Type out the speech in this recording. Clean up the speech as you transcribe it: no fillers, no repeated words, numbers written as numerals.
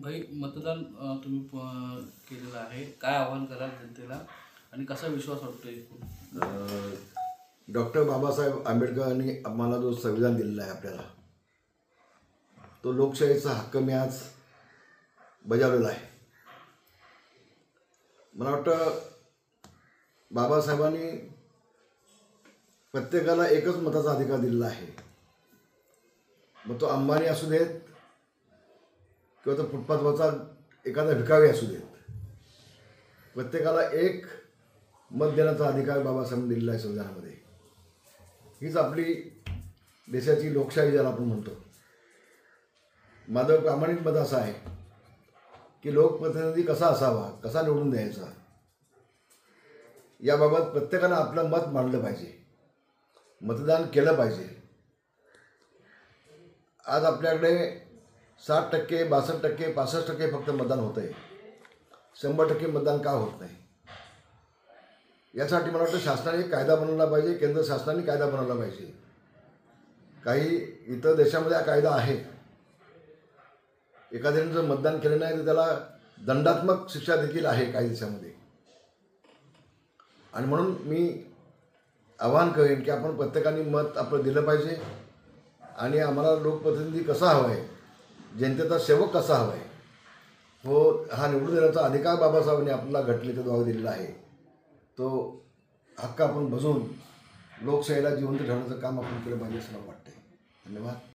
भाई मतदान तुम्ही केलेलं आहे, काय आव्हान कराल जनतेला आणि कसा विश्वास वाटतो एकूण? डॉक्टर बाबासाहेब आंबेडकरांनी आम्हाला जो संविधान दिलेला आहे आपल्याला, तो लोकशाहीचा हक्क मी आज बजावलेला आहे. मला वाटतं बाबासाहेबांनी प्रत्येकाला एकच मताचा अधिकार दिलेला आहे. मग तो अंबानी असू देत किंवा तो फुटपाथवरचा एखादा भिकारी असू देत, प्रत्येकाला एक मत देण्याचा अधिकार बाबासाहेबांनी दिलेला आहे संविधानामध्ये. हीच आपली देशाची लोकशाही ज्याला आपण म्हणतो. माझं प्रामाणिक मत असं आहे की लोकप्रतिनिधी कसा असावा, कसा निवडून द्यायचा, याबाबत प्रत्येकानं आपलं मत मांडलं पाहिजे, मतदान केलं पाहिजे. आज आपल्याकडे 60%, 62%, 65% फक्त मतदान होतं आहे. 100% मतदान का होत नाही? यासाठी मला वाटतं शासनाने एक कायदा बनवला पाहिजे, केंद्र शासनाने कायदा बनवला पाहिजे. काही इतर देशामध्ये हा कायदा आहे. एखाद्याने जर मतदान केलं नाही तर त्याला दंडात्मक शिक्षा देखील आहे काही देशामध्ये. आणि म्हणून मी आवाहन करेन की आपण प्रत्येकाने मत आपलं दिलं पाहिजे आणि आम्हाला लोकप्रतिनिधी कसा हवा आहे, जनतेचा सेवक कसा हवा आहे, हो हा निवडून देण्याचा अधिकार बाबासाहेबांनी आपल्याला घटनेच्याद्वारे दिलेला आहे. तो हक्क आपण बजावून लोकशाहीला जिवंत ठेवण्याचं काम आपण केलं पाहिजे असं मला वाटतं. धन्यवाद.